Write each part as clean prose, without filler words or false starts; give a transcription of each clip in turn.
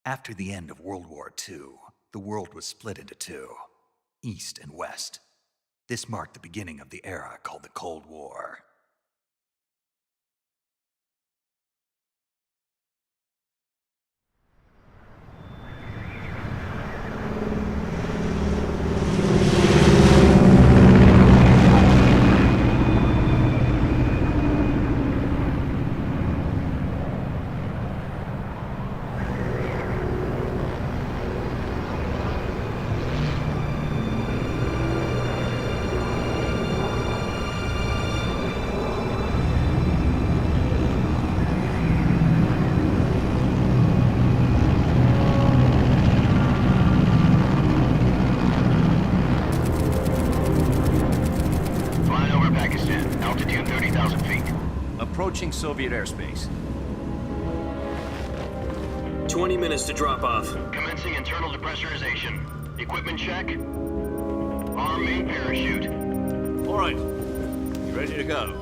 After the end of World War II, the world was split into two, East and West. This marked the beginning of the era called the Cold War. Approaching Soviet airspace. 20 minutes to drop off. Commencing internal depressurization. Equipment check. Arm main parachute. All right. You ready to go?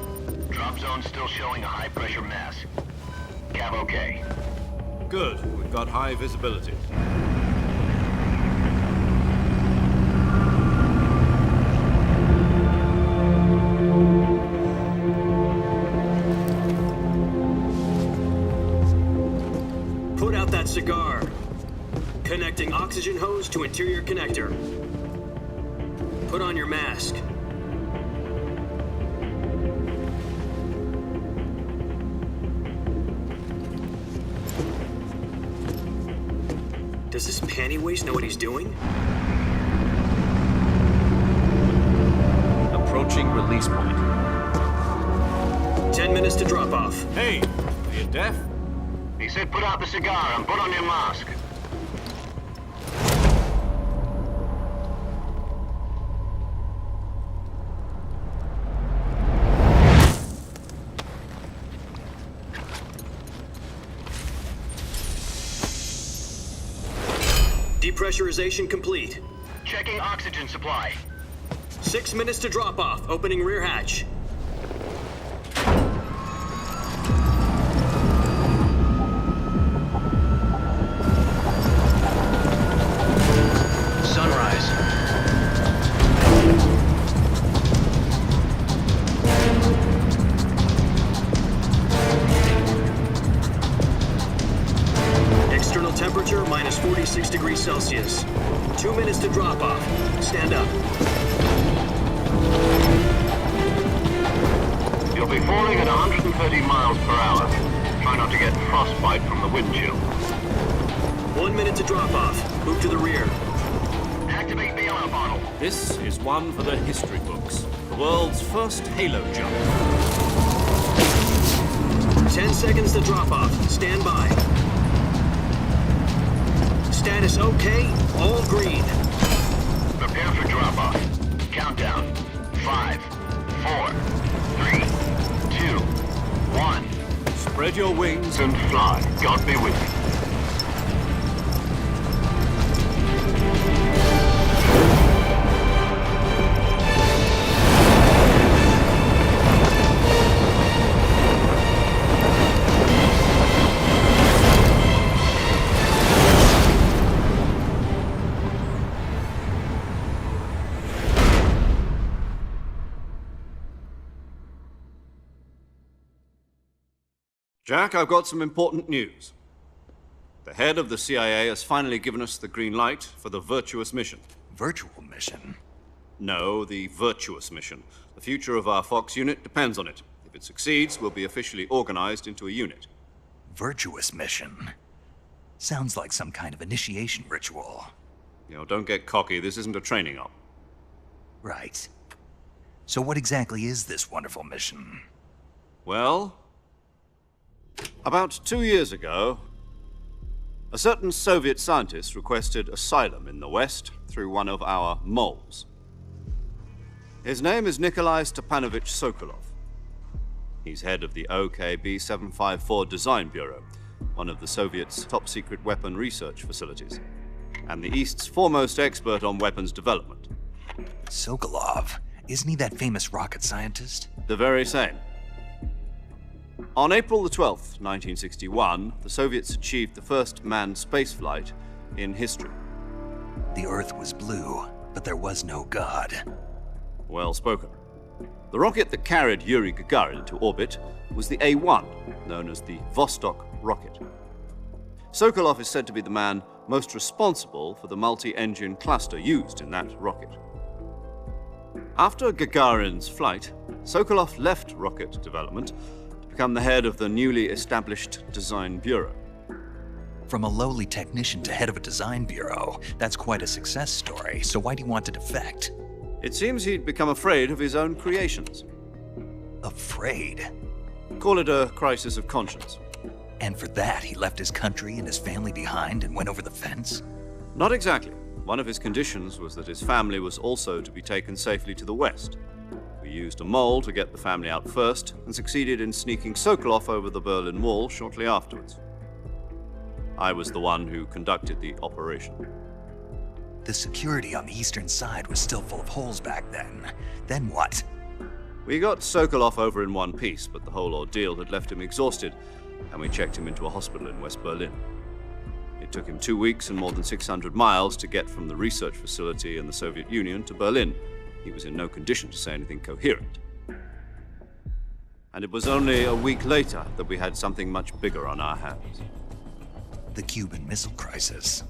Drop zone still showing a high pressure mass. Cav okay. Good. We've got high visibility. Put out that cigar. Connecting oxygen hose to interior connector. Put on your mask. Does this panty waste know what he's doing? Approaching release point. 10 minutes to drop off. Hey, are you deaf? He said put out the cigar and put on your mask. Depressurization complete. Checking oxygen supply. 6 minutes to drop off. Opening rear hatch. Sunrise. External temperature minus 46 degrees Celsius. 2 minutes to drop off. Stand up. You'll be falling at 130 miles per hour. Try not to get frostbite from the wind chill. 1 minute to drop off. Move to the rear. Activate the air bottle. This is one for the history books. The world's first halo jump. 10 seconds to drop off. Stand by. Status okay. All green. Prepare for drop-off. Countdown. 5, 4, 3, 2, 1. Spread your wings And fly. God be with you. Jack, I've got some important news. The head of the CIA has finally given us the green light for the virtuous mission. Virtual mission? No, the virtuous mission. The future of our Fox unit depends on it. If it succeeds, we'll be officially organized into a unit. Virtuous mission? Sounds like some kind of initiation ritual. You know, don't get cocky. This isn't a training op. Right. So what exactly is this wonderful mission? Well, about 2 years ago, a certain Soviet scientist requested asylum in the West through one of our moles. His name is Nikolai Stepanovich Sokolov. He's head of the OKB 754 Design Bureau, one of the Soviets' top-secret weapon research facilities, and the East's foremost expert on weapons development. Sokolov? Isn't he that famous rocket scientist? The very same. On April the 12th, 1961, the Soviets achieved the first manned spaceflight in history. The Earth was blue, but there was no God. Well spoken. The rocket that carried Yuri Gagarin into orbit was the A-1, known as the Vostok rocket. Sokolov is said to be the man most responsible for the multi-engine cluster used in that rocket. After Gagarin's flight, Sokolov left rocket development to become the head of the newly established Design Bureau. From a lowly technician to head of a design bureau, that's quite a success story, so why'd he want to defect? It seems he'd become afraid of his own creations. Afraid? Call it a crisis of conscience. And for that, he left his country and his family behind and went over the fence? Not exactly. One of his conditions was that his family was also to be taken safely to the west. We used a mole to get the family out first and succeeded in sneaking Sokolov over the Berlin Wall shortly afterwards. I was the one who conducted the operation. The security on the eastern side was still full of holes back then. Then what? We got Sokolov over in one piece, but the whole ordeal had left him exhausted, and we checked him into a hospital in West Berlin. It took him 2 weeks and more than 600 miles to get from the research facility in the Soviet Union to Berlin. He was in no condition to say anything coherent. And it was only a week later that we had something much bigger on our hands. The Cuban Missile Crisis.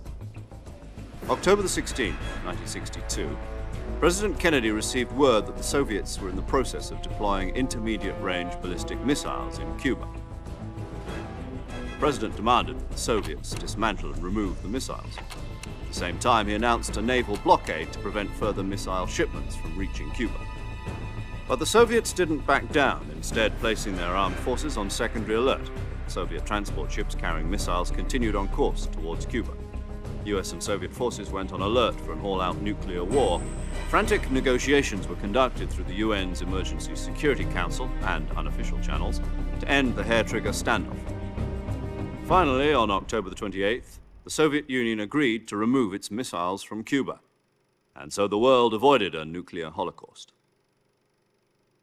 October the 16th, 1962, President Kennedy received word that the Soviets were in the process of deploying intermediate-range ballistic missiles in Cuba. The President demanded that the Soviets dismantle and remove the missiles. At the same time, he announced a naval blockade to prevent further missile shipments from reaching Cuba. But the Soviets didn't back down, instead placing their armed forces on secondary alert. Soviet transport ships carrying missiles continued on course towards Cuba. US and Soviet forces went on alert for an all-out nuclear war. Frantic negotiations were conducted through the UN's Emergency Security Council and unofficial channels to end the hair-trigger standoff. Finally, on October the 28th, the Soviet Union agreed to remove its missiles from Cuba, and so the world avoided a nuclear holocaust.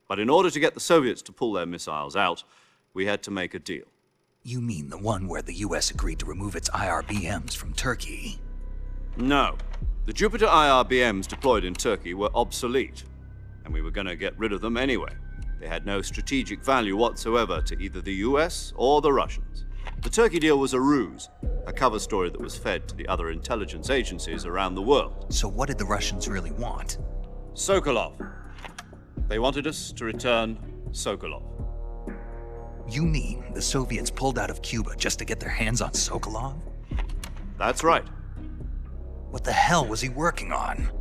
But in order to get the Soviets to pull their missiles out, we had to make a deal. You mean the one where the US agreed to remove its IRBMs from Turkey? No. The Jupiter IRBMs deployed in Turkey were obsolete, and we were going to get rid of them anyway. They had no strategic value whatsoever to either the US or the Russians. The Turkey deal was a ruse, a cover story that was fed to the other intelligence agencies around the world. So what did the Russians really want? Sokolov. They wanted us to return Sokolov. You mean the Soviets pulled out of Cuba just to get their hands on Sokolov? That's right. What the hell was he working on?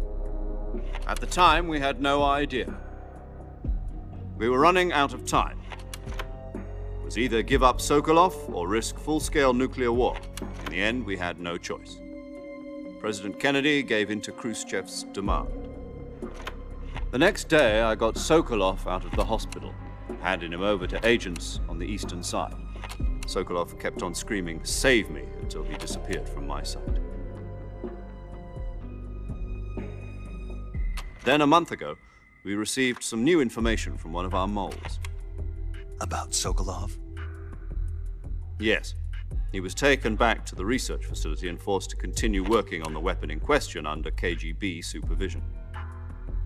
At the time, we had no idea. We were running out of time. It was either give up Sokolov or risk full-scale nuclear war. In the end, we had no choice. President Kennedy gave in to Khrushchev's demand. The next day, I got Sokolov out of the hospital, handing him over to agents on the eastern side. Sokolov kept on screaming, "Save me," until he disappeared from my sight. Then a month ago, we received some new information from one of our moles. About Sokolov? Yes. He was taken back to the research facility and forced to continue working on the weapon in question under KGB supervision.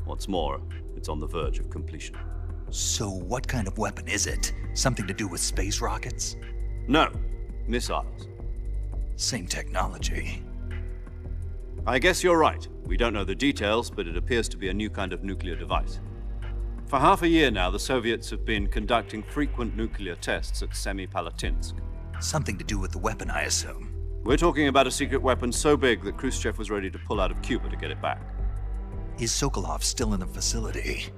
What's more, it's on the verge of completion. So what kind of weapon is it? Something to do with space rockets? No, missiles. Same technology. I guess you're right. We don't know the details, but it appears to be a new kind of nuclear device. For half a year now, the Soviets have been conducting frequent nuclear tests at Semipalatinsk. Something to do with the weapon, I assume. We're talking about a secret weapon so big that Khrushchev was ready to pull out of Cuba to get it back. Is Sokolov still in the facility?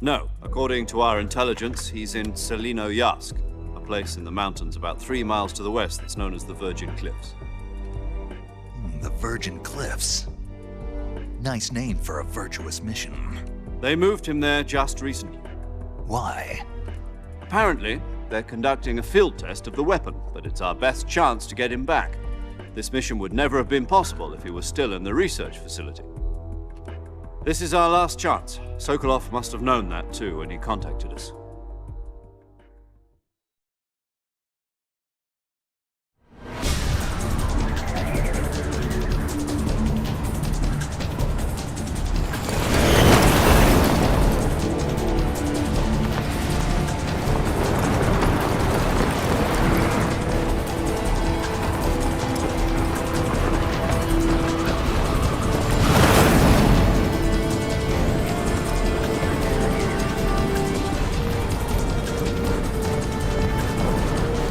No. According to our intelligence, he's in Selinoyarsk, a place in the mountains about 3 miles to the west that's known as the Virgin Cliffs. The Virgin Cliffs. Nice name for a virtuous mission. They moved him there just recently. Why? Apparently, they're conducting a field test of the weapon, but it's our best chance to get him back. This mission would never have been possible if he was still in the research facility. This is our last chance. Sokolov must have known that too when he contacted us.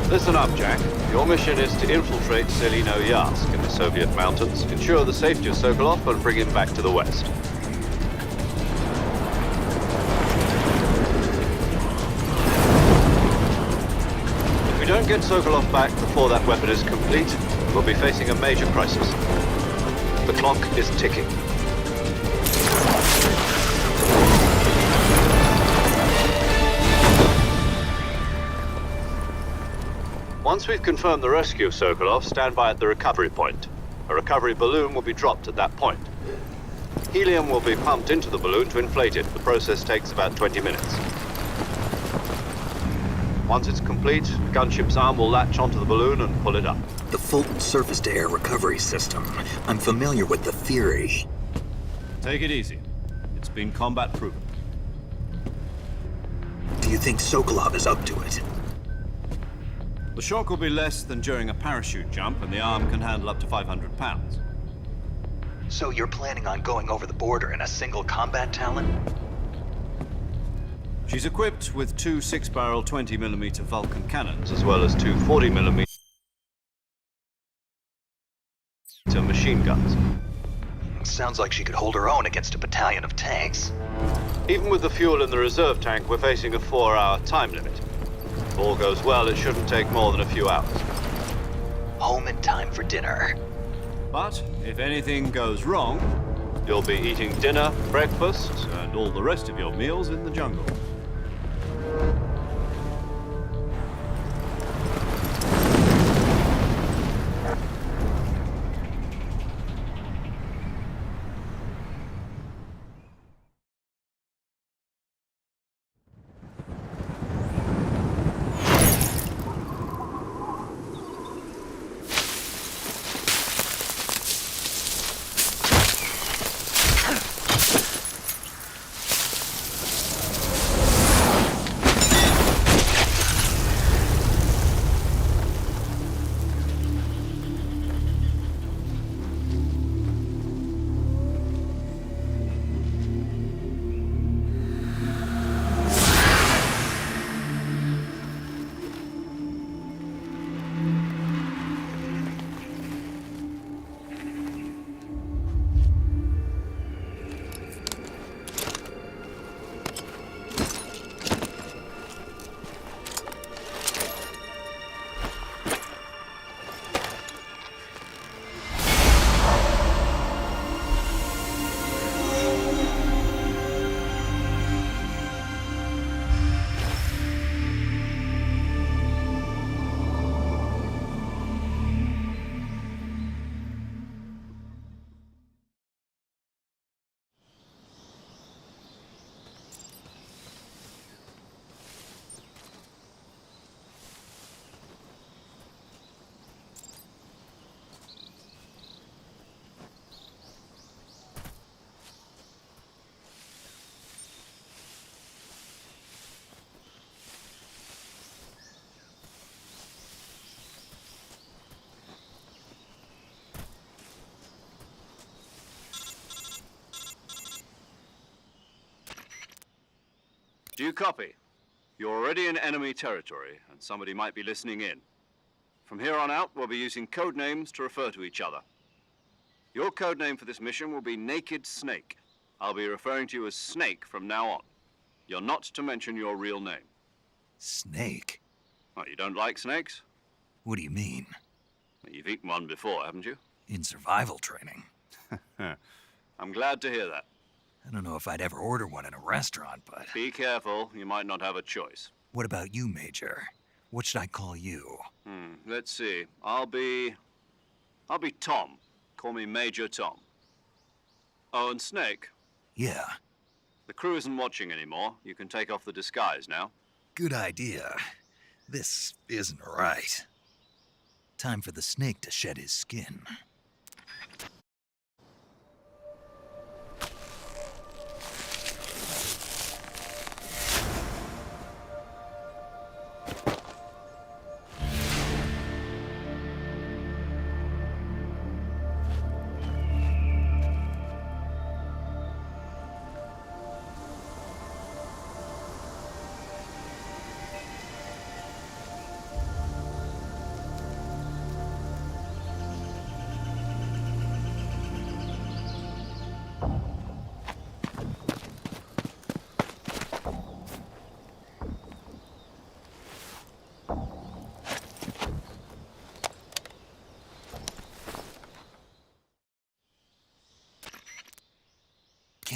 Listen up, Jack. Your mission is to infiltrate Selino-Yarsk in the Soviet mountains, ensure the safety of Sokolov, and bring him back to the West. If we don't get Sokolov back before that weapon is complete, we'll be facing a major crisis. The clock is ticking. Once we've confirmed the rescue of Sokolov, stand by at the recovery point. A recovery balloon will be dropped at that point. Helium will be pumped into the balloon to inflate it. The process takes about 20 minutes. Once it's complete, the gunship's arm will latch onto the balloon and pull it up. The Fulton surface-to-air recovery system. I'm familiar with the theory. Take it easy. It's been combat proven. Do you think Sokolov is up to it? The shock will be less than during a parachute jump, and the arm can handle up to 500 pounds. So you're planning on going over the border in a single combat Talon? She's equipped with two 6-barrel 20mm Vulcan cannons, as well as two 40mm machine guns. Sounds like she could hold her own against a battalion of tanks. Even with the fuel in the reserve tank, we're facing a 4-hour time limit. If all goes well, it shouldn't take more than a few hours. Home in time for dinner. But if anything goes wrong, you'll be eating dinner, breakfast, and all the rest of your meals in the jungle. Do you copy? You're already in enemy territory, and somebody might be listening in. From here on out, we'll be using code names to refer to each other. Your code name for this mission will be Naked Snake. I'll be referring to you as Snake from now on. You're not to mention your real name. Snake? Oh, you don't like snakes? What do you mean? You've eaten one before, haven't you? In survival training. I'm glad to hear that. I don't know if I'd ever order one in a restaurant, but... Be careful, you might not have a choice. What about you, Major? What should I call you? Let's see. I'll be Tom. Call me Major Tom. Oh, and Snake. Yeah, The crew isn't watching anymore. You can take off the disguise now. good idea. This isn't right. Time for the snake to shed his skin.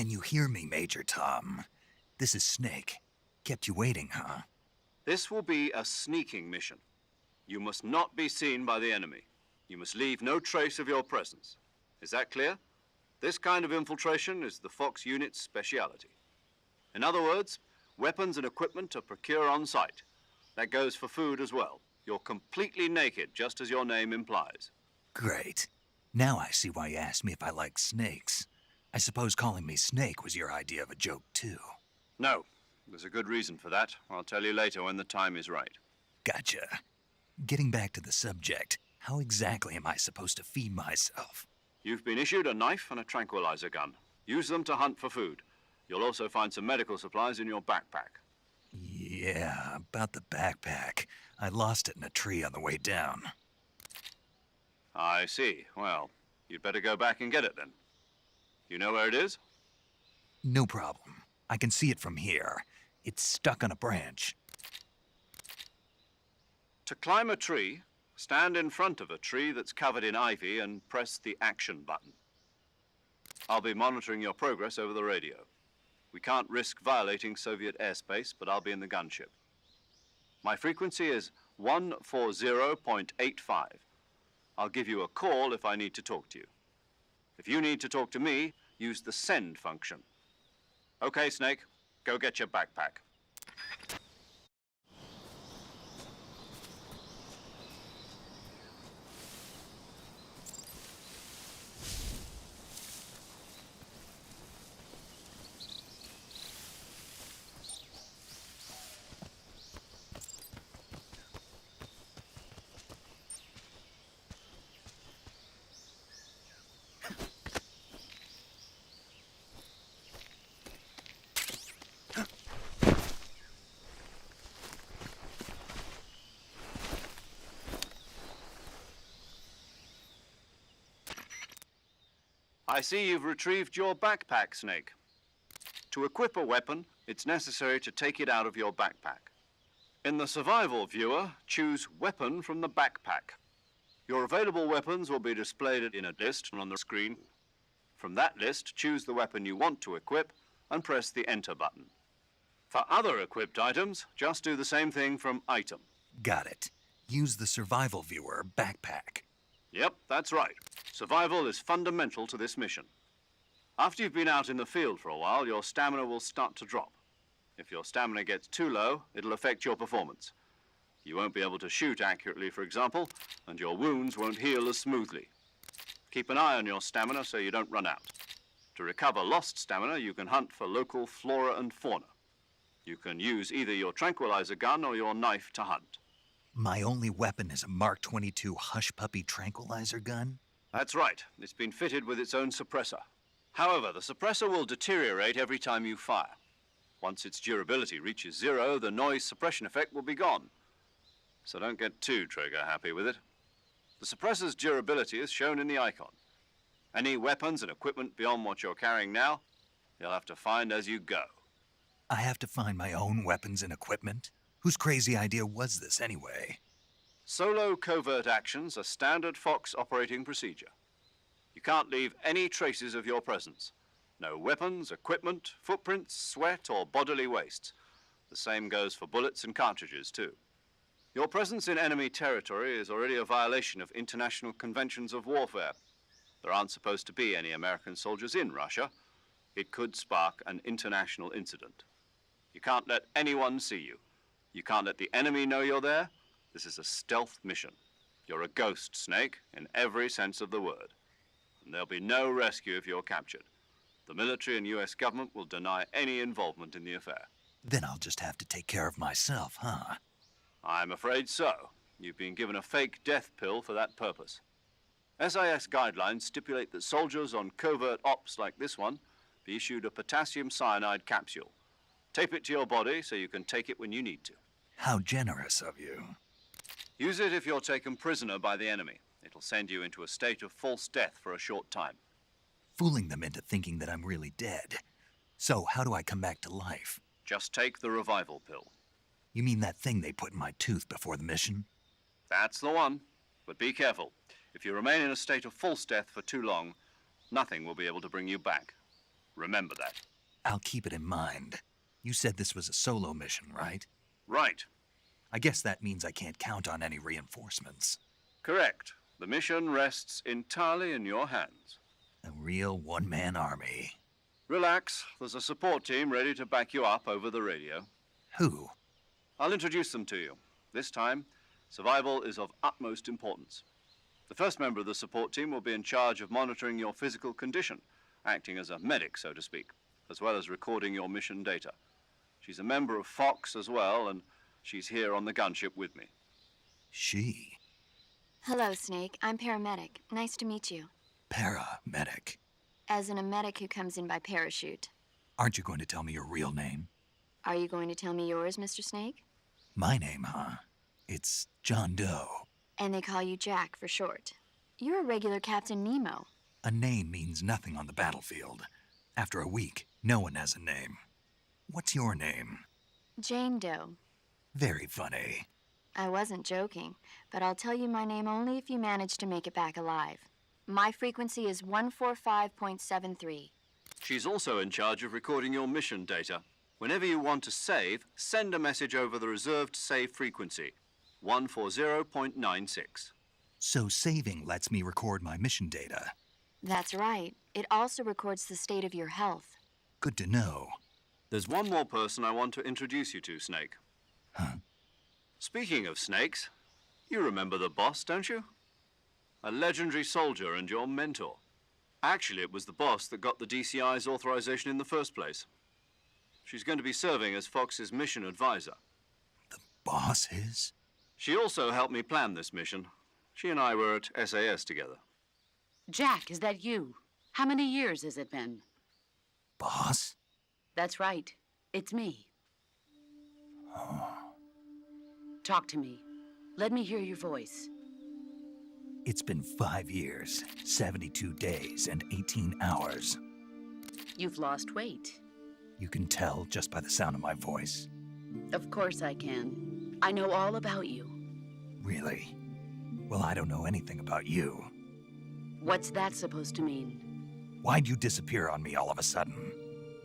Can you hear me, Major Tom? This is Snake. Kept you waiting, huh? This will be a sneaking mission. You must not be seen by the enemy. You must leave no trace of your presence. Is that clear? This kind of infiltration is the Fox unit's speciality. In other words, weapons and equipment to procure on site. That goes for food as well. You're completely naked, just as your name implies. Great. Now I see why you asked me if I like snakes. I suppose calling me Snake was your idea of a joke, too. No, there's a good reason for that. I'll tell you later when the time is right. Gotcha. Getting back to the subject, how exactly am I supposed to feed myself? You've been issued a knife and a tranquilizer gun. Use them to hunt for food. You'll also find some medical supplies in your backpack. Yeah, about the backpack. I lost it in a tree on the way down. I see. Well, you'd better go back and get it then. You know where it is? No problem. I can see it from here. It's stuck on a branch. To climb a tree, stand in front of a tree that's covered in ivy and press the action button. I'll be monitoring your progress over the radio. We can't risk violating Soviet airspace, but I'll be in the gunship. My frequency is 140.85. I'll give you a call if I need to talk to you. If you need to talk to me, use the send function. Okay, Snake, go get your backpack. I see you've retrieved your backpack, Snake. To equip a weapon, it's necessary to take it out of your backpack. In the survival viewer, choose Weapon from the backpack. Your available weapons will be displayed in a list on the screen. From that list, choose the weapon you want to equip and press the Enter button. For other equipped items, just do the same thing from Item. Got it. Use the survival viewer backpack. Yep, that's right. Survival is fundamental to this mission. After you've been out in the field for a while, your stamina will start to drop. If your stamina gets too low, it'll affect your performance. You won't be able to shoot accurately, for example, and your wounds won't heal as smoothly. Keep an eye on your stamina so you don't run out. To recover lost stamina, you can hunt for local flora and fauna. You can use either your tranquilizer gun or your knife to hunt. My only weapon is a Mark 22 Hush Puppy tranquilizer gun? That's right. It's been fitted with its own suppressor. However, the suppressor will deteriorate every time you fire. Once its durability reaches 0, the noise suppression effect will be gone. So don't get too trigger happy with it. The suppressor's durability is shown in the icon. Any weapons and equipment beyond what you're carrying now, you'll have to find as you go. I have to find my own weapons and equipment? Whose crazy idea was this, anyway? Solo covert actions are standard Fox operating procedure. You can't leave any traces of your presence. No weapons, equipment, footprints, sweat, or bodily wastes. The same goes for bullets and cartridges, too. Your presence in enemy territory is already a violation of international conventions of warfare. There aren't supposed to be any American soldiers in Russia. It could spark an international incident. You can't let anyone see you. You can't let the enemy know you're there. This is a stealth mission. You're a ghost, Snake, in every sense of the word. And there'll be no rescue if you're captured. The military and U.S. government will deny any involvement in the affair. Then I'll just have to take care of myself, huh? I'm afraid so. You've been given a fake death pill for that purpose. SIS guidelines stipulate that soldiers on covert ops like this one be issued a potassium cyanide capsule. Tape it to your body so you can take it when you need to. How generous of you. Use it if you're taken prisoner by the enemy. It'll send you into a state of false death for a short time. Fooling them into thinking that I'm really dead. So how do I come back to life? Just take the revival pill. You mean that thing they put in my tooth before the mission? That's the one. But be careful. If you remain in a state of false death for too long, nothing will be able to bring you back. Remember that. I'll keep it in mind. You said this was a solo mission, right? Right. I guess that means I can't count on any reinforcements. Correct. The mission rests entirely in your hands. A real one-man army. Relax. There's a support team ready to back you up over the radio. Who? I'll introduce them to you. This time, survival is of utmost importance. The first member of the support team will be in charge of monitoring your physical condition, acting as a medic, so to speak, as well as recording your mission data. She's a member of Fox as well, and she's here on the gunship with me. She? Hello, Snake. I'm paramedic. Nice to meet you. Paramedic. As in a medic who comes in by parachute. Aren't you going to tell me your real name? Are you going to tell me yours, Mr. Snake? My name, huh? It's John Doe. And they call you Jack for short. You're a regular Captain Nemo. A name means nothing on the battlefield. After a week, no one has a name. What's your name? Jane Doe. Very funny. I wasn't joking, but I'll tell you my name only if you manage to make it back alive. My frequency is 145.73. She's also in charge of recording your mission data. Whenever you want to save, send a message over the reserved save frequency, 140.96. So saving lets me record my mission data. That's right. It also records the state of your health. Good to know. There's one more person I want to introduce you to, Snake. Huh? Speaking of snakes, you remember the boss, don't you? A legendary soldier and your mentor. Actually, it was the boss that got the DCI's authorization in the first place. She's going to be serving as Fox's mission advisor. The boss is? She also helped me plan this mission. She and I were at SAS together. Jack, is that you? How many years has it been? Boss? That's right. It's me. Talk to me. Let me hear your voice. It's been 5 years, 72 days, and 18 hours. You've lost weight. You can tell just by the sound of my voice. Of course I can. I know all about you. Really? Well, I don't know anything about you. What's that supposed to mean? Why'd you disappear on me all of a sudden?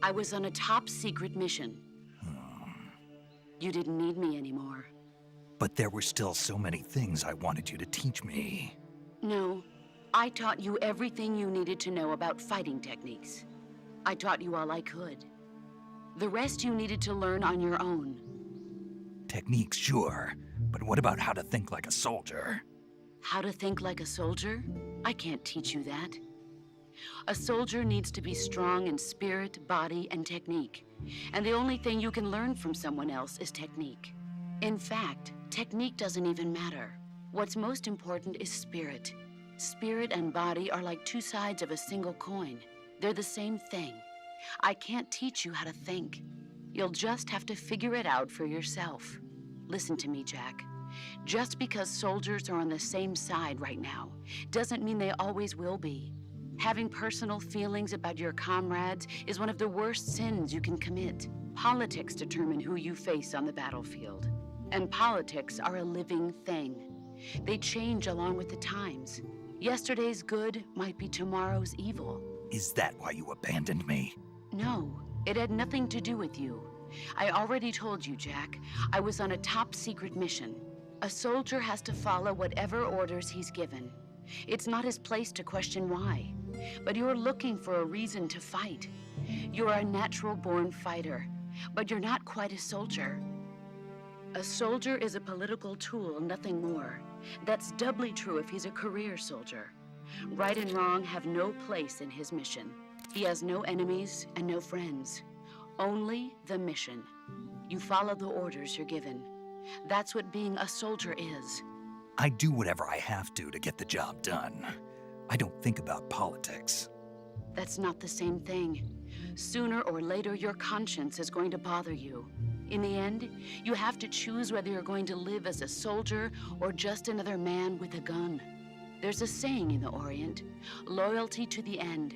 I was on a top-secret mission. You didn't need me anymore. But there were still so many things I wanted you to teach me. No, I taught you everything you needed to know about fighting techniques. I taught you all I could. The rest you needed to learn on your own. Techniques, sure. But what about how to think like a soldier? How to think like a soldier? I can't teach you that. A soldier needs to be strong in spirit, body, and technique. And the only thing you can learn from someone else is technique. In fact, technique doesn't even matter. What's most important is spirit. Spirit and body are like two sides of a single coin. They're the same thing. I can't teach you how to think. You'll just have to figure it out for yourself. Listen to me, Jack. Just because soldiers are on the same side right now doesn't mean they always will be. Having personal feelings about your comrades is one of the worst sins you can commit. Politics determine who you face on the battlefield. And politics are a living thing. They change along with the times. Yesterday's good might be tomorrow's evil. Is that why you abandoned me? No, it had nothing to do with you. I already told you, Jack. I was on a top-secret mission. A soldier has to follow whatever orders he's given. It's not his place to question why. But you're looking for a reason to fight. You're a natural-born fighter, but you're not quite a soldier. A soldier is a political tool, nothing more. That's doubly true if he's a career soldier. Right and wrong have no place in his mission. He has no enemies and no friends. Only the mission. You follow the orders you're given. That's what being a soldier is. I do whatever I have to get the job done. I don't think about politics. That's not the same thing. Sooner or later, your conscience is going to bother you. In the end, you have to choose whether you're going to live as a soldier or just another man with a gun. There's a saying in the Orient, loyalty to the end.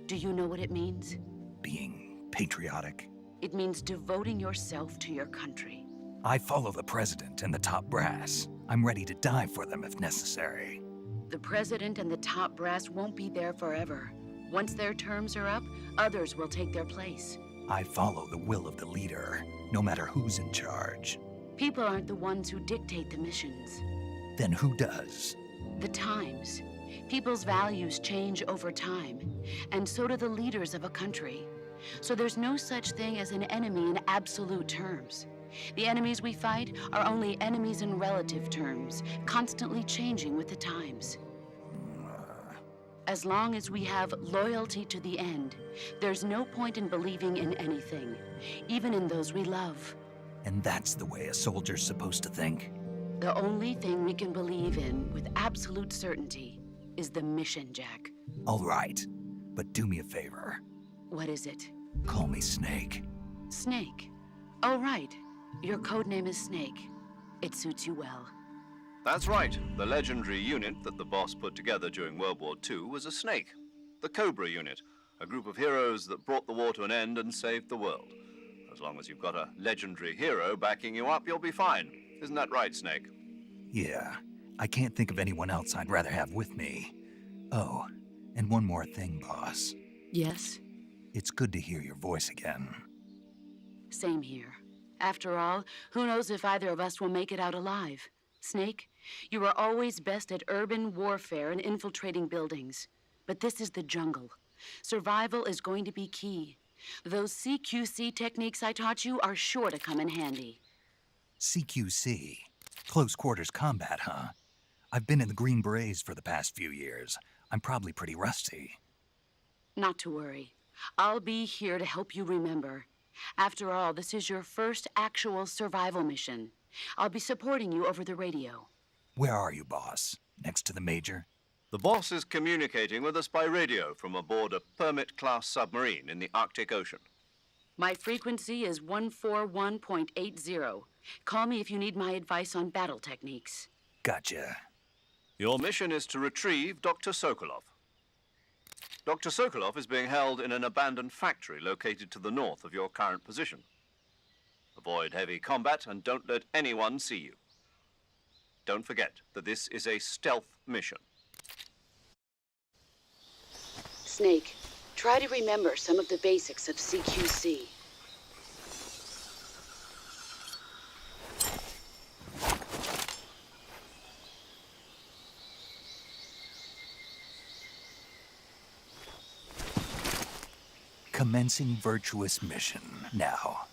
Do you know what it means? Being patriotic. It means devoting yourself to your country. I follow the president and the top brass. I'm ready to die for them if necessary. The president and the top brass won't be there forever. Once their terms are up, others will take their place. I follow the will of the leader, no matter who's in charge. People aren't the ones who dictate the missions. Then who does? The times. People's values change over time, and so do the leaders of a country. So there's no such thing as an enemy in absolute terms. The enemies we fight are only enemies in relative terms, constantly changing with the times. As long as we have loyalty to the end, there's no point in believing in anything, even in those we love. And that's the way a soldier's supposed to think? The only thing we can believe in with absolute certainty is the mission, Jack. All right, but do me a favor. What is it? Call me Snake. Snake. Oh, right. Your code name is Snake. It suits you well. That's right. The legendary unit that the boss put together during World War II was a snake. The Cobra unit, a group of heroes that brought the war to an end and saved the world. As long as you've got a legendary hero backing you up, you'll be fine. Isn't that right, Snake? Yeah, I can't think of anyone else I'd rather have with me. Oh, and one more thing, boss. Yes? It's good to hear your voice again. Same here. After all, who knows if either of us will make it out alive? Snake, you are always best at urban warfare and infiltrating buildings. But this is the jungle. Survival is going to be key. Those CQC techniques I taught you are sure to come in handy. CQC? Close quarters combat, huh? I've been in the Green Berets for the past few years. I'm probably pretty rusty. Not to worry. I'll be here to help you remember. After all, this is your first actual survival mission. I'll be supporting you over the radio. Where are you, boss? Next to the Major? The boss is communicating with us by radio from aboard a Permit-class submarine in the Arctic Ocean. My frequency is 141.80. Call me if you need my advice on battle techniques. Gotcha. Your mission is to retrieve Dr. Sokolov. Dr. Sokolov is being held in an abandoned factory located to the north of your current position. Avoid heavy combat and don't let anyone see you. Don't forget that this is a stealth mission. Snake, try to remember some of the basics of CQC. Commencing virtuous mission now.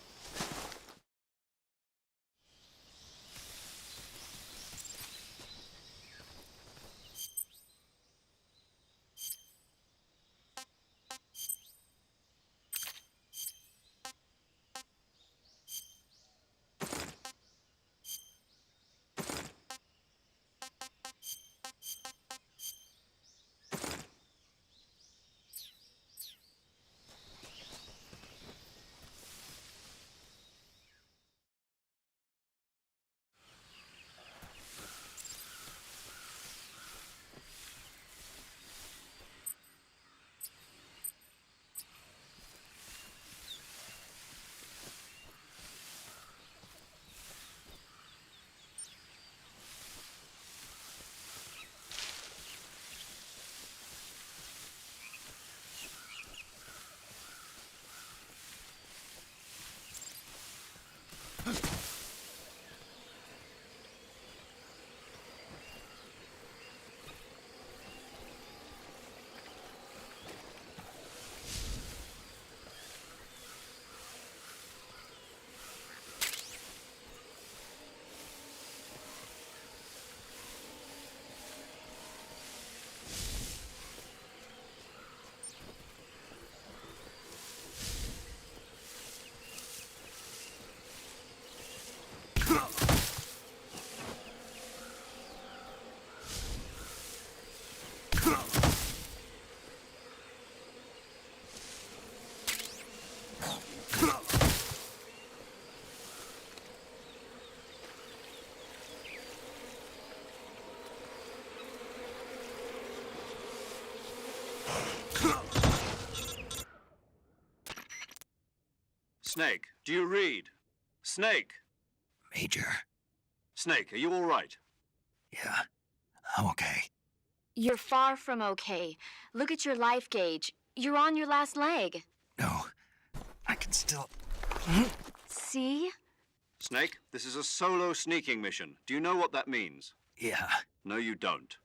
Snake, do you read? Snake! Major? Snake, are you all right? Yeah, I'm okay. You're far from okay. Look at your life gauge. You're on your last leg. No, I can still... See? Snake, this is a solo sneaking mission. Do you know what that means? Yeah. No, you don't.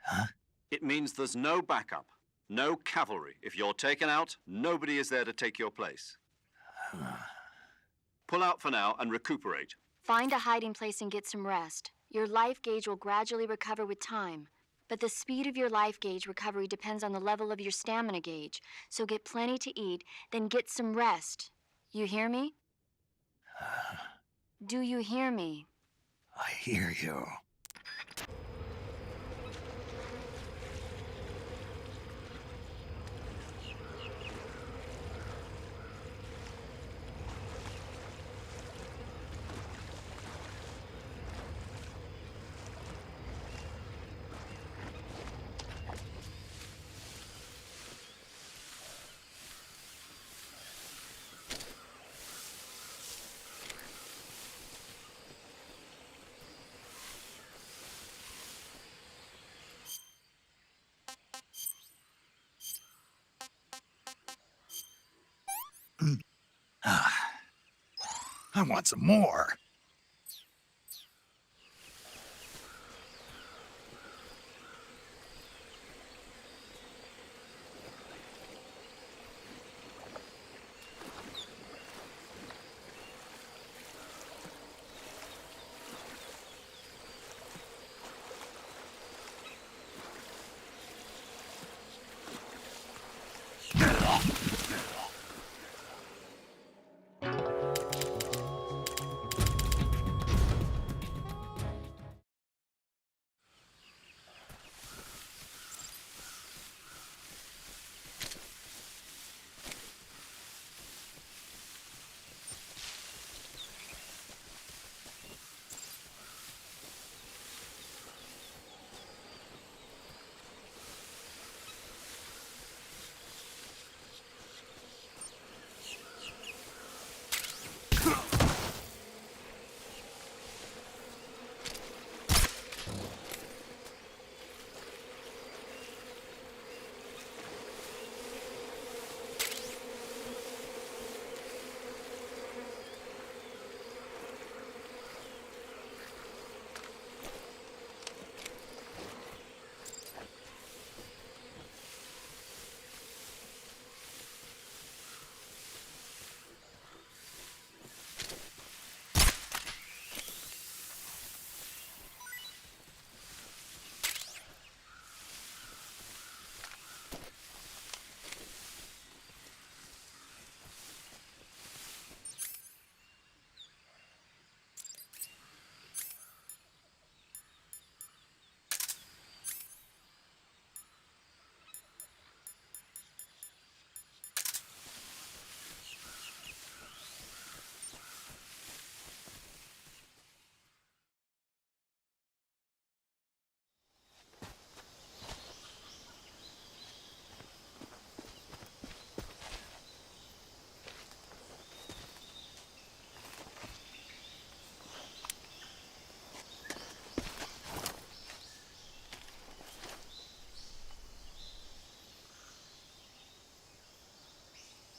Huh? It means there's no backup, no cavalry. If you're taken out, nobody is there to take your place. Pull out for now and recuperate. Find a hiding place and get some rest. Your life gauge will gradually recover with time. But the speed of your life gauge recovery depends on the level of your stamina gauge. So get plenty to eat, then get some rest. You hear me? Do you hear me? I hear you. I want some more.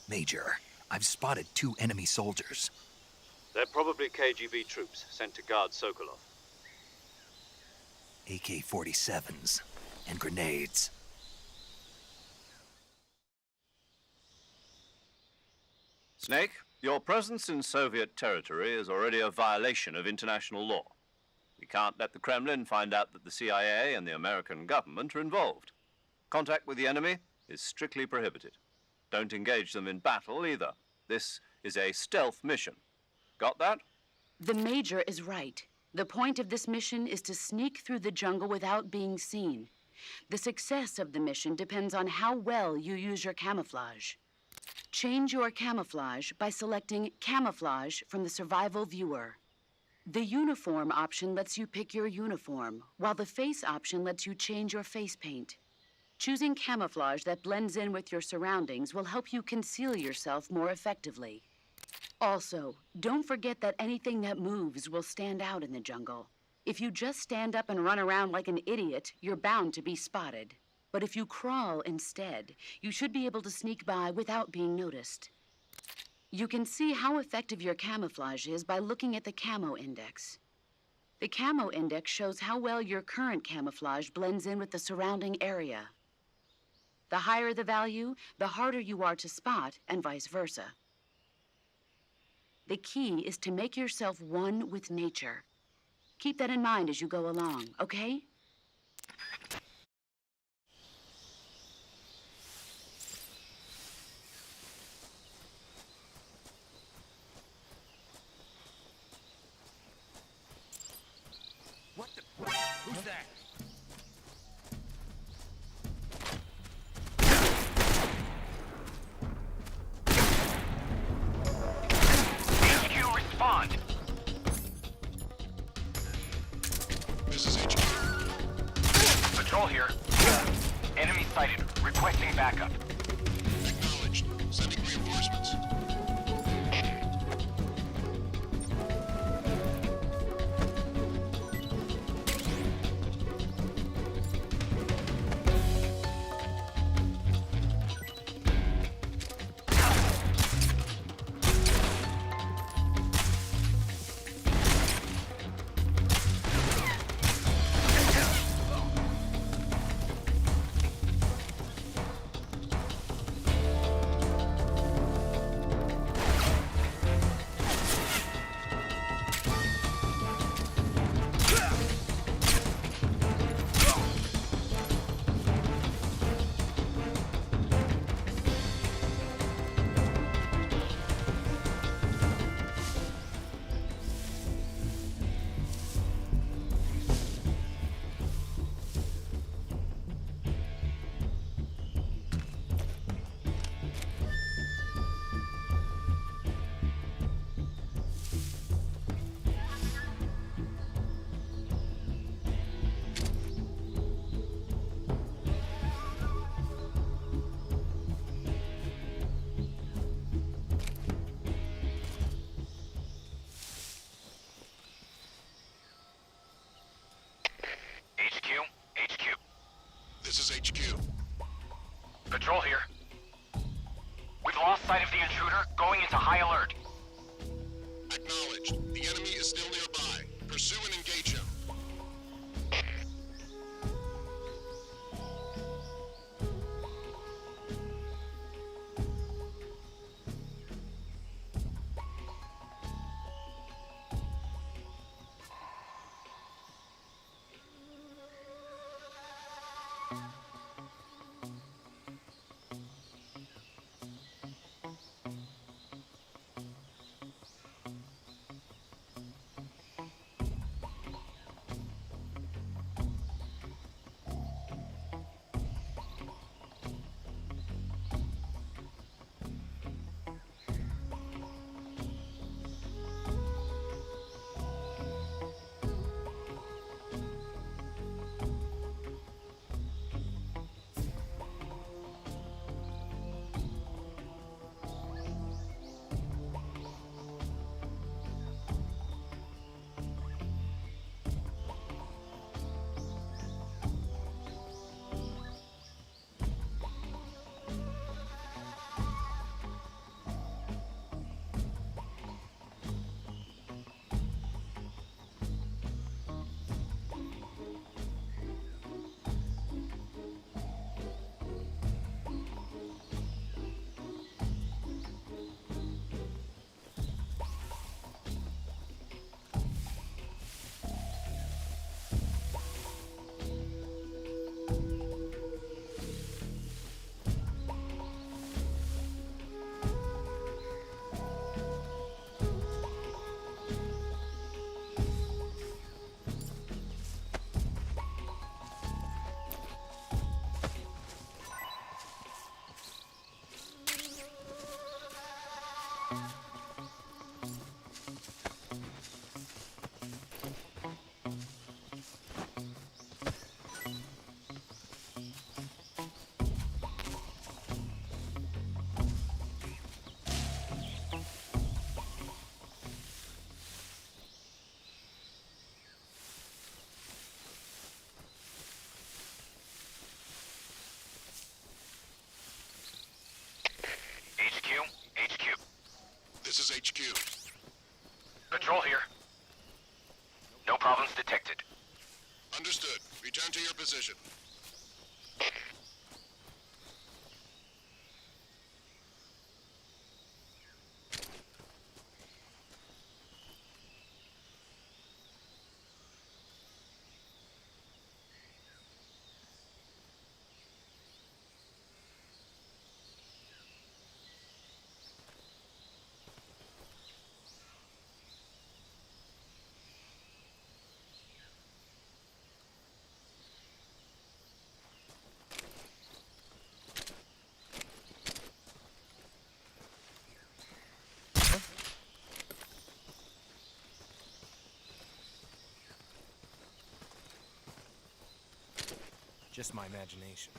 Major, I've spotted 2 enemy soldiers. They're probably KGB troops sent to guard Sokolov. AK-47s and grenades. Snake, your presence in Soviet territory is already a violation of international law. We can't let the Kremlin find out that the CIA and the American government are involved. Contact with the enemy is strictly prohibited. Don't engage them in battle either. This is a stealth mission. Got that? The Major is right. The point of this mission is to sneak through the jungle without being seen. The success of the mission depends on how well you use your camouflage. Change your camouflage by selecting Camouflage from the Survival Viewer. The Uniform option lets you pick your uniform, while the Face option lets you change your face paint. Choosing camouflage that blends in with your surroundings will help you conceal yourself more effectively. Also, don't forget that anything that moves will stand out in the jungle. If you just stand up and run around like an idiot, you're bound to be spotted. But if you crawl instead, you should be able to sneak by without being noticed. You can see how effective your camouflage is by looking at the camo index. The camo index shows how well your current camouflage blends in with the surrounding area. The higher the value, the harder you are to spot, and vice versa. The key is to make yourself one with nature. Keep that in mind as you go along, okay? What the? Who's that? HQ, respond! This is HQ. Patrol here. Enemy sighted. Requesting backup. Acknowledged. Sending reinforcements. This is HQ. Patrol here. We've lost sight of the intruder, going into high alert. Acknowledged. The enemy is still nearby. Pursue and engage him. Return to your position. Just my imagination.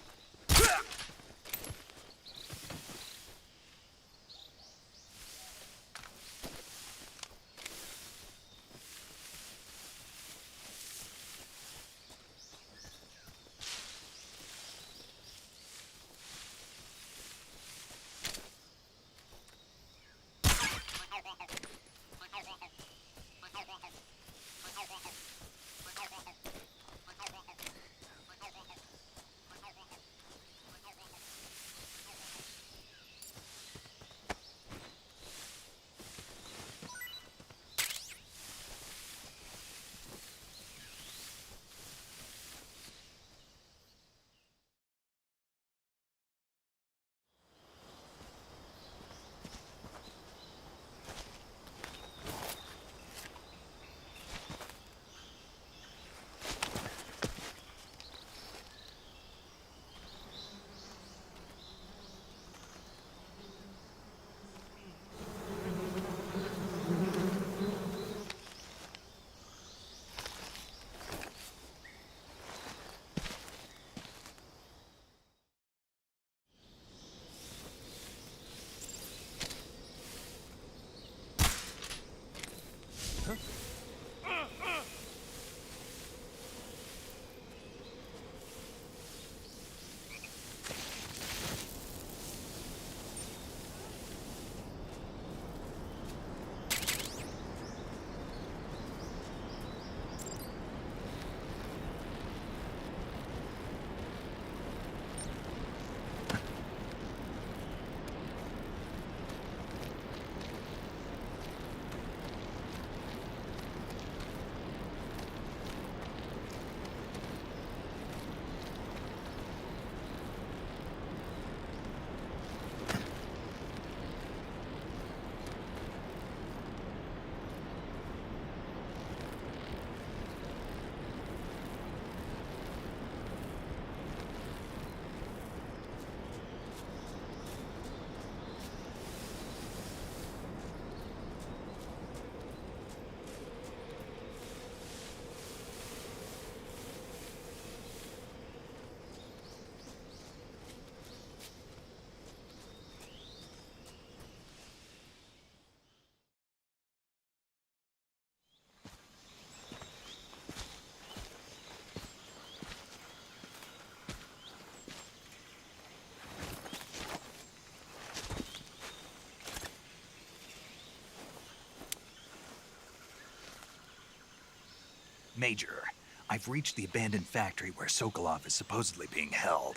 Major, I've reached the abandoned factory where Sokolov is supposedly being held.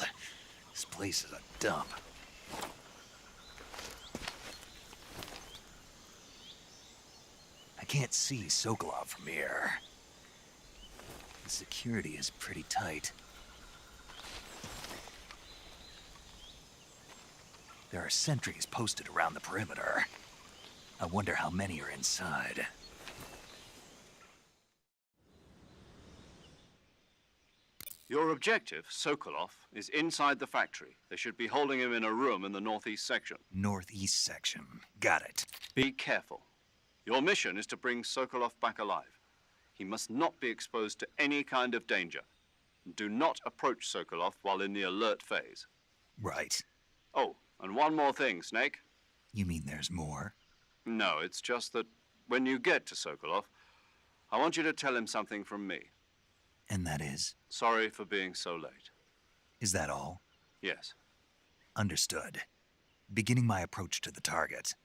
This place is a dump. I can't see Sokolov from here. The security is pretty tight. There are sentries posted around the perimeter. I wonder how many are inside. Your objective, Sokolov, is inside the factory. They should be holding him in a room in the northeast section. Northeast section. Got it. Be careful. Your mission is to bring Sokolov back alive. He must not be exposed to any kind of danger. Do not approach Sokolov while in the alert phase. Right. Oh, and one more thing, Snake. You mean there's more? No, it's just that when you get to Sokolov, I want you to tell him something from me. And that is? Sorry for being so late. Is that all? Yes. Understood. Beginning my approach to the target.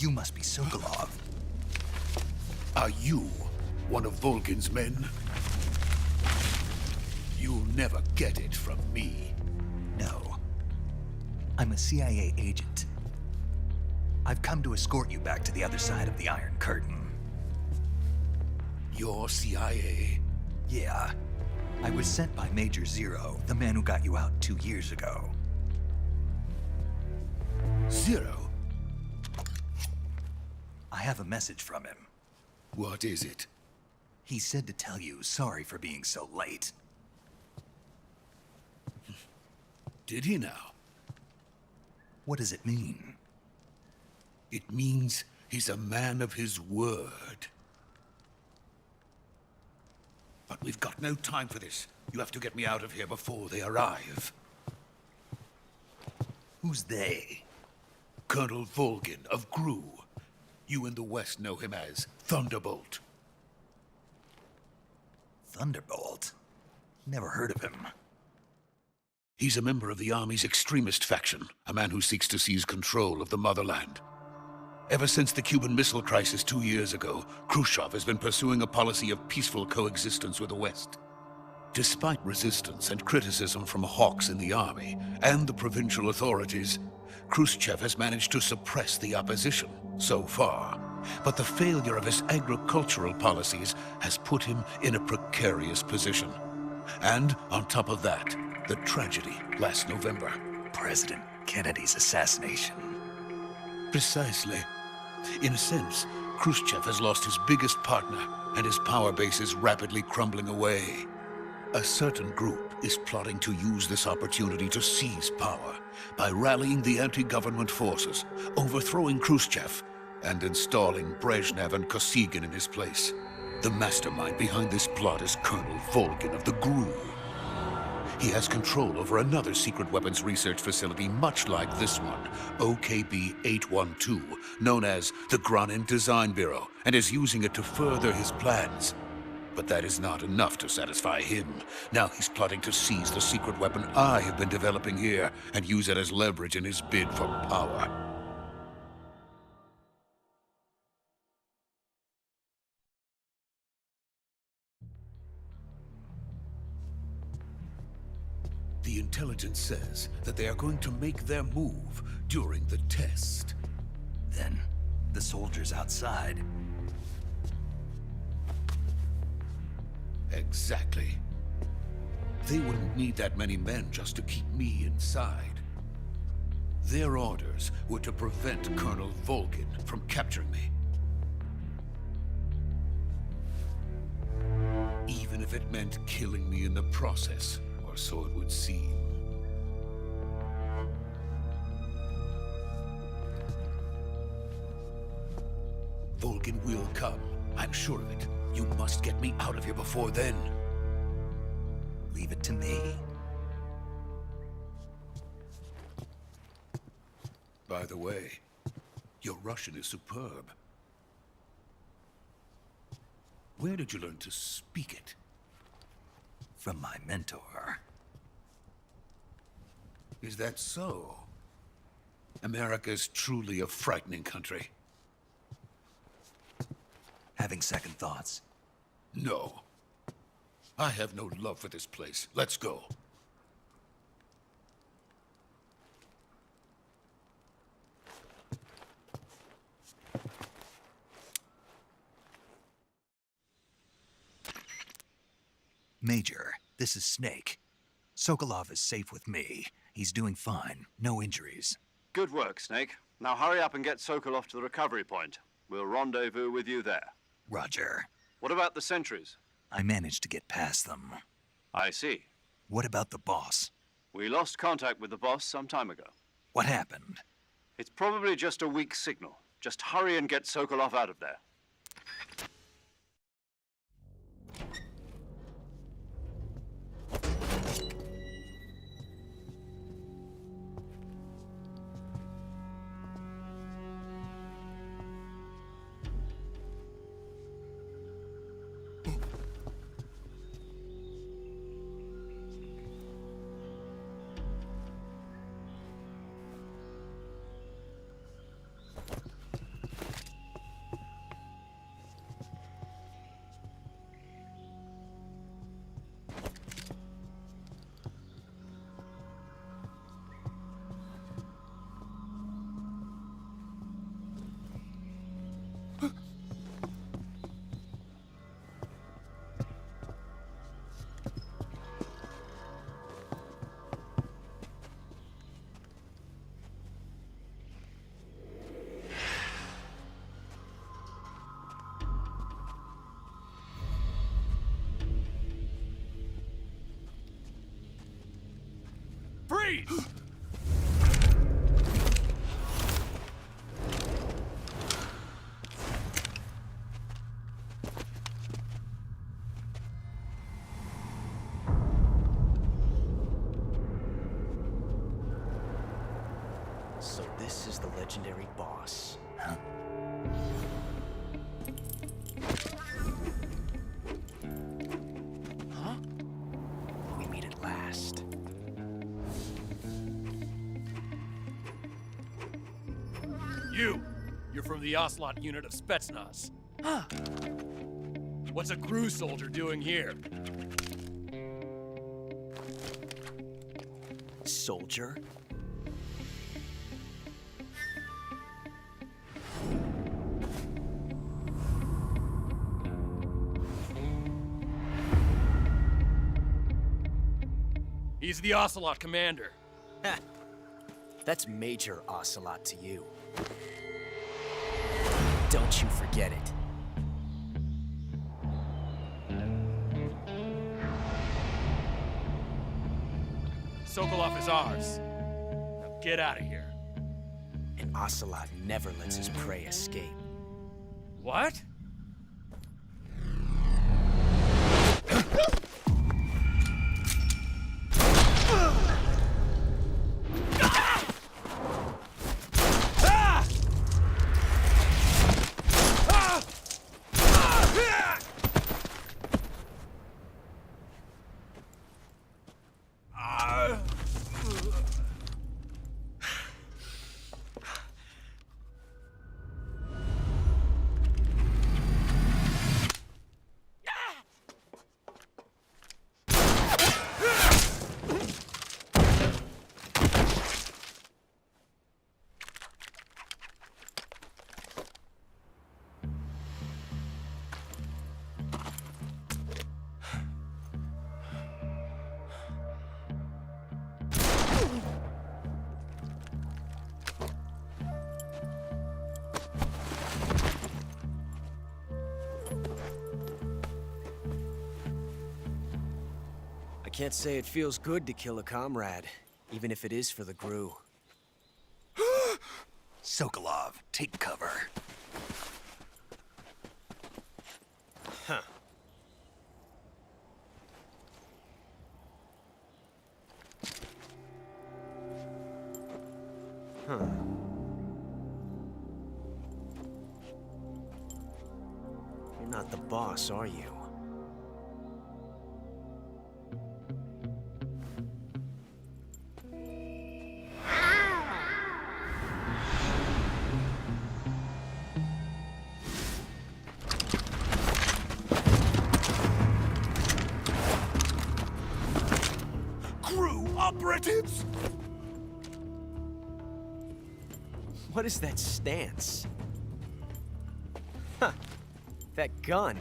You must be Sokolov. Are you one of Volgin's men? You'll never get it from me. No. I'm a CIA agent. I've come to escort you back to the other side of the Iron Curtain. You're CIA? Yeah. I was sent by Major Zero, the man who got you out 2 years ago. Zero? I have a message from him. What is it? He said to tell you sorry for being so late. Did he now? What does it mean? It means he's a man of his word. But we've got no time for this. You have to get me out of here before they arrive. Who's they? Colonel Volgin of GRU. You in the West know him as Thunderbolt. Thunderbolt? Never heard of him. He's a member of the Army's extremist faction, a man who seeks to seize control of the motherland. Ever since the Cuban Missile Crisis 2 years ago, Khrushchev has been pursuing a policy of peaceful coexistence with the West. Despite resistance and criticism from hawks in the army and the provincial authorities, Khrushchev has managed to suppress the opposition so far. But the failure of his agricultural policies has put him in a precarious position. And on top of that, the tragedy last November. President Kennedy's assassination. Precisely. In a sense, Khrushchev has lost his biggest partner, and his power base is rapidly crumbling away. A certain group is plotting to use this opportunity to seize power by rallying the anti-government forces, overthrowing Khrushchev, and installing Brezhnev and Kosygin in his place. The mastermind behind this plot is Colonel Volgin of the GRU. He has control over another secret weapons research facility much like this one, OKB-812, known as the Granin Design Bureau, and is using it to further his plans. But that is not enough to satisfy him. Now he's plotting to seize the secret weapon I have been developing here and use it as leverage in his bid for power. The intelligence says that they are going to make their move during the test. Then, the soldiers outside. Exactly. They wouldn't need that many men just to keep me inside. Their orders were to prevent Colonel Volgin from capturing me. Even if it meant killing me in the process, or so it would seem. Volgin will come. I'm sure of it. You must get me out of here before then. Leave it to me. By the way, your Russian is superb. Where did you learn to speak it? From my mentor. Is that so? America is truly a frightening country. Having second thoughts? No. I have no love for this place. Let's go. Major, this is Snake. Sokolov is safe with me. He's doing fine. No injuries. Good work, Snake. Now hurry up and get Sokolov to the recovery point. We'll rendezvous with you there. Roger. What about the sentries? I managed to get past them. I see. What about the boss? We lost contact with the boss some time ago. What happened? It's probably just a weak signal. Just hurry and get Sokolov out of there. Freeze! So this is the legendary boss. Huh? Huh? We meet at last. You're from the Ocelot unit of Spetsnaz. Huh. What's a GRU soldier doing here? Soldier? He's the Ocelot commander. Ha! That's Major Ocelot to you. Don't you forget it. Sokolov is ours. Now get out of here. And Ocelot never lets his prey escape. What? I can't say it feels good to kill a comrade, even if it is for the GRU. Sokolov, take cover. Huh. Huh. You're not the boss, are you? Operatives! What is that stance? Huh. That gun.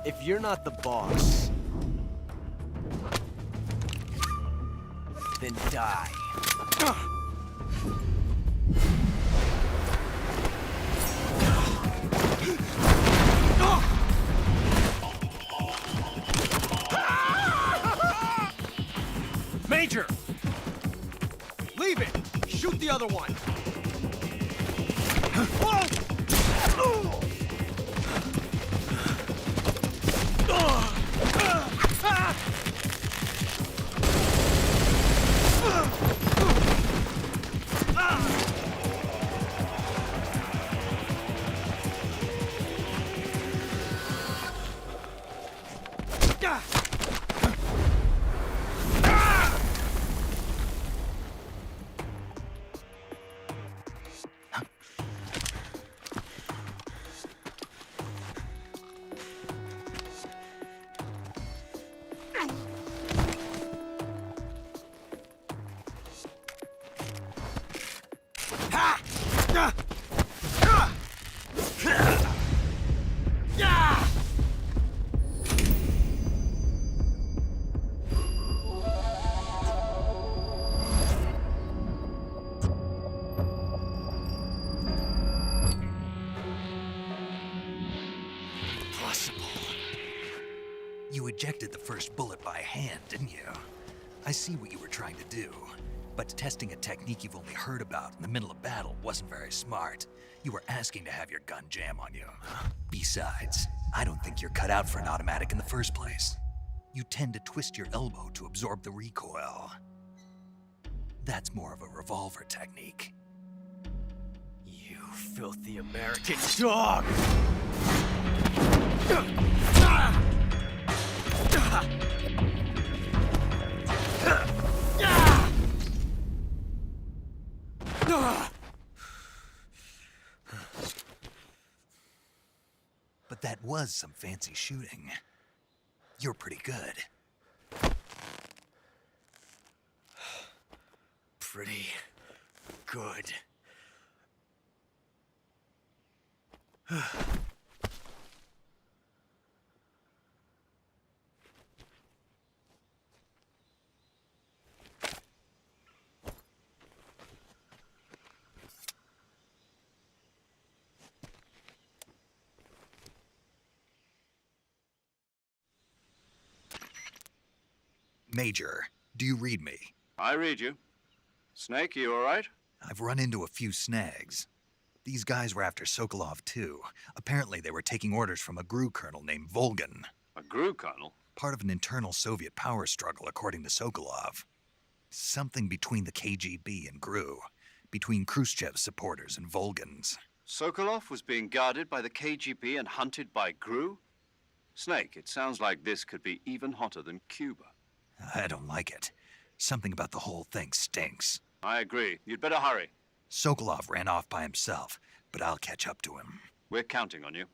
If you're not the boss, then die. Major! Leave it! Shoot the other one! ejected the first bullet by hand, didn't you? I see what you were trying to do. But testing a technique you've only heard about in the middle of battle wasn't very smart. You were asking to have your gun jam on you. Besides, I don't think you're cut out for an automatic in the first place. You tend to twist your elbow to absorb the recoil. That's more of a revolver technique. You filthy American dog! But that was some fancy shooting. You're pretty good. Pretty good. Major, do you read me? I read you. Snake, you all right? I've run into a few snags. These guys were after Sokolov, too. Apparently, they were taking orders from a GRU colonel named Volgan. A GRU colonel? Part of an internal Soviet power struggle, according to Sokolov. Something between the KGB and GRU. Between Khrushchev's supporters and Volgan's. Sokolov was being guarded by the KGB and hunted by GRU? Snake, it sounds like this could be even hotter than Cuba. I don't like it. Something about the whole thing stinks. I agree. You'd better hurry. Sokolov ran off by himself, but I'll catch up to him. We're counting on you.